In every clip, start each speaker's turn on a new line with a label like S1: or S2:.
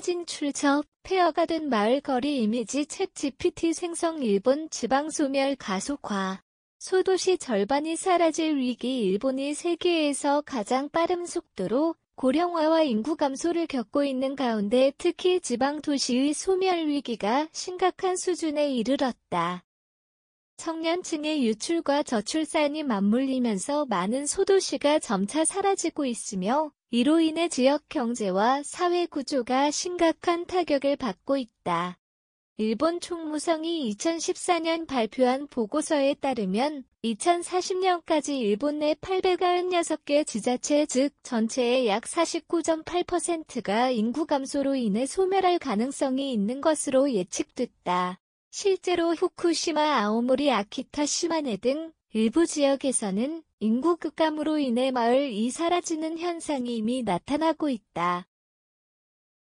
S1: 사진 출처, 폐허가 된 마을 거리 이미지 챗GPT 생성 일본 지방 소멸 가속화. 소도시 절반이 사라질 위기 일본이 세계에서 가장 빠른 속도로 고령화와 인구 감소를 겪고 있는 가운데 특히 지방 도시의 소멸 위기가 심각한 수준에 이르렀다. 청년층의 유출과 저출산이 맞물리면서 많은 소도시가 점차 사라지고 있으며 이로 인해 지역 경제와 사회 구조가 심각한 타격을 받고 있다. 일본 총무성이 2014년 발표한 보고서에 따르면 2040년까지 일본 내 896개 지자체 즉 전체의 약 49.8%가 인구 감소로 인해 소멸할 가능성이 있는 것으로 예측됐다. 실제로 후쿠시마, 아오모리, 아키타, 시마네 등 일부 지역에서는 인구 급감으로 인해 마을이 사라지는 현상이 이미 나타나고 있다.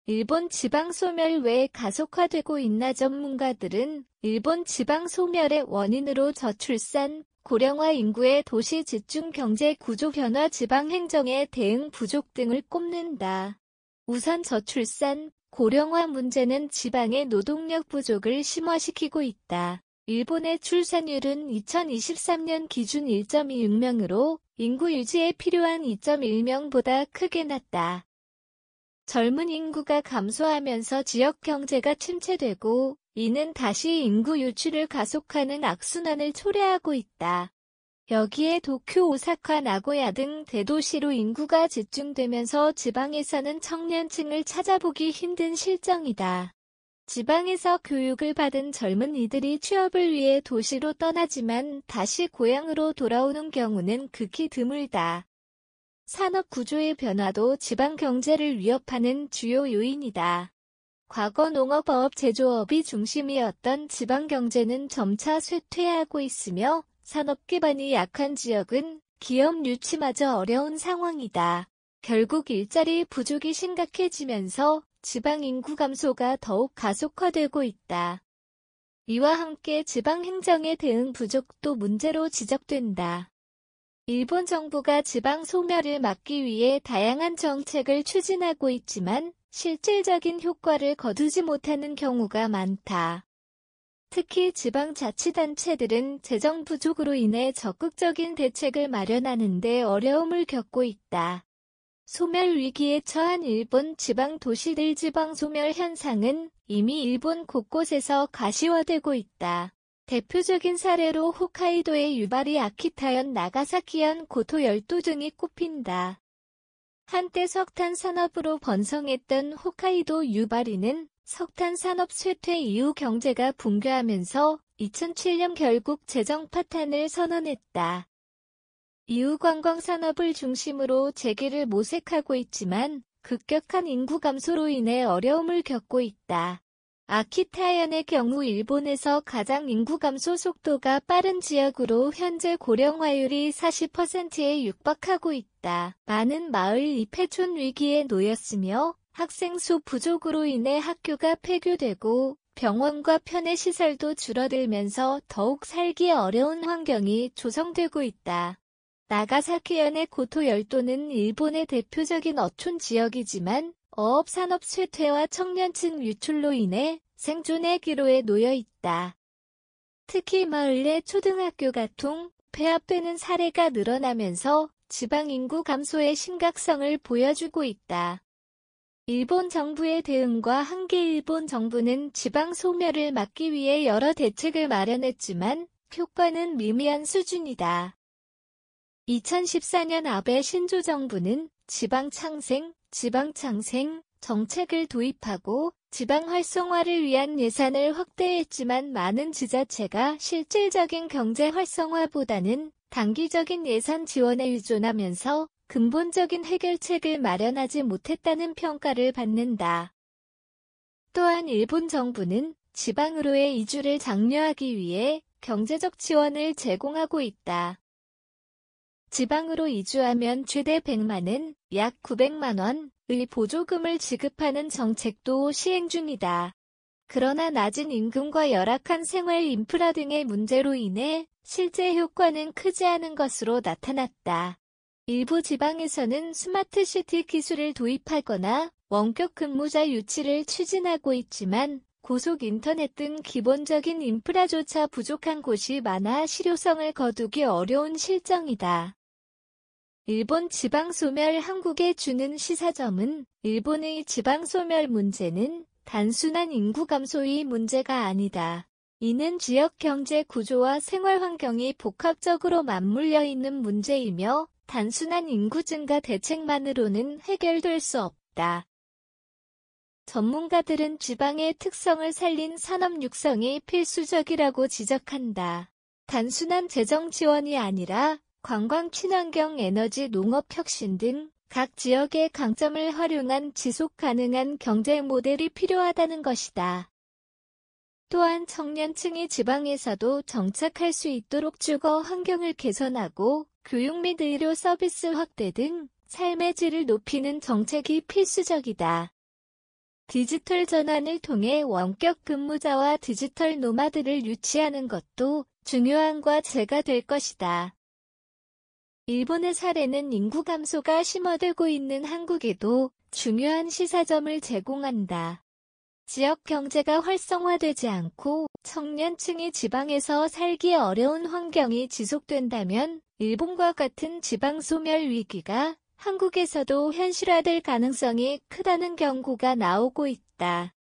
S1: 일본 지방 소멸 왜 가속화되고 있나? 전문가들은 일본 지방 소멸의 원인으로 저출산, 고령화 인구의 도시 집중 경제 구조 변화, 지방 행정의 대응 부족 등을 꼽는다. 우선 저출산, 고령화 문제는 지방의 노동력 부족을 심화시키고 있다. 일본의 출산율은 2023년 기준 1.26명으로 인구 유지에 필요한 2.1명보다 크게 낮다. 젊은 인구가 감소하면서 지역 경제가 침체되고 이는 다시 인구 유출을 가속하는 악순환을 초래하고 있다. 여기에 도쿄, 오사카, 나고야 등 대도시로 인구가 집중되면서 지방에서는 청년층을 찾아보기 힘든 실정이다. 지방에서 교육을 받은 젊은 이들이 취업을 위해 도시로 떠나지만 다시 고향으로 돌아오는 경우는 극히 드물다. 산업 구조의 변화도 지방 경제를 위협하는 주요 요인이다. 과거 농업업, 제조업이 중심이었던 지방 경제는 점차 쇠퇴하고 있으며 산업 기반이 약한 지역은 기업 유치마저 어려운 상황이다. 결국 일자리 부족이 심각해지면서 지방 인구 감소가 더욱 가속화되고 있다. 이와 함께 지방 행정의 대응 부족도 문제로 지적된다. 일본 정부가 지방 소멸을 막기 위해 다양한 정책을 추진하고 있지만 실질적인 효과를 거두지 못하는 경우가 많다. 특히 지방자치단체들은 재정 부족으로 인해 적극적인 대책을 마련하는 데 어려움을 겪고 있다. 소멸 위기에 처한 일본 지방 도시들 지방 소멸 현상은 이미 일본 곳곳에서 가시화되고 있다. 대표적인 사례로 홋카이도의 유바리, 아키타현, 나가사키현, 고토, 열도 등이 꼽힌다. 한때 석탄 산업으로 번성했던 홋카이도 유바리는 석탄 산업 쇠퇴 이후 경제가 붕괴하면서 2007년 결국 재정 파탄을 선언했다. 이후 관광 산업을 중심으로 재기를 모색하고 있지만 급격한 인구 감소로 인해 어려움을 겪고 있다. 아키타현의 경우 일본에서 가장 인구 감소 속도가 빠른 지역으로 현재 고령화율이 40%에 육박하고 있다. 많은 마을이 폐촌 위기에 놓였으며 학생 수 부족으로 인해 학교가 폐교되고 병원과 편의시설도 줄어들면서 더욱 살기 어려운 환경이 조성되고 있다. 나가사키현의 고토 열도는 일본의 대표적인 어촌 지역이지만 어업 산업 쇠퇴와 청년층 유출로 인해 생존의 기로에 놓여 있다. 특히 마을 내 초등학교가 폐합되는 사례가 늘어나면서 지방 인구 감소의 심각성을 보여주고 있다. 일본 정부의 대응과 한계. 일본 정부는 지방 소멸을 막기 위해 여러 대책을 마련했지만 효과는 미미한 수준이다. 2014년 아베 신조 정부는 지방창생 정책을 도입하고 지방 활성화를 위한 예산을 확대했지만 많은 지자체가 실질적인 경제 활성화보다는 단기적인 예산 지원에 의존하면서 근본적인 해결책을 마련하지 못했다는 평가를 받는다. 또한 일본 정부는 지방으로의 이주를 장려하기 위해 경제적 지원을 제공하고 있다. 지방으로 이주하면 최대 100만엔, 약 900만 원의 보조금을 지급하는 정책도 시행 중이다. 그러나 낮은 임금과 열악한 생활 인프라 등의 문제로 인해 실제 효과는 크지 않은 것으로 나타났다. 일부 지방에서는 스마트시티 기술을 도입하거나 원격 근무자 유치를 추진하고 있지만 고속 인터넷 등 기본적인 인프라조차 부족한 곳이 많아 실효성을 거두기 어려운 실정이다. 일본 지방소멸 한국에 주는 시사점은 일본의 지방소멸 문제는 단순한 인구 감소의 문제가 아니다. 이는 지역 경제 구조와 생활 환경이 복합적으로 맞물려 있는 문제이며 단순한 인구 증가 대책만으로는 해결될 수 없다. 전문가들은 지방의 특성을 살린 산업 육성이 필수적이라고 지적한다. 단순한 재정 지원이 아니라 관광, 친환경, 에너지, 농업 혁신 등 각 지역의 강점을 활용한 지속 가능한 경제 모델이 필요하다는 것이다. 또한 청년층이 지방에서도 정착할 수 있도록 주거 환경을 개선하고 교육 및 의료 서비스 확대 등 삶의 질을 높이는 정책이 필수적이다. 디지털 전환을 통해 원격 근무자와 디지털 노마드를 유치하는 것도 중요한 과제가 될 것이다. 일본의 사례는 인구 감소가 심화되고 있는 한국에도 중요한 시사점을 제공한다. 지역 경제가 활성화되지 않고 청년층이 지방에서 살기 어려운 환경이 지속된다면 일본과 같은 지방 소멸 위기가 한국에서도 현실화될 가능성이 크다는 경고가 나오고 있다.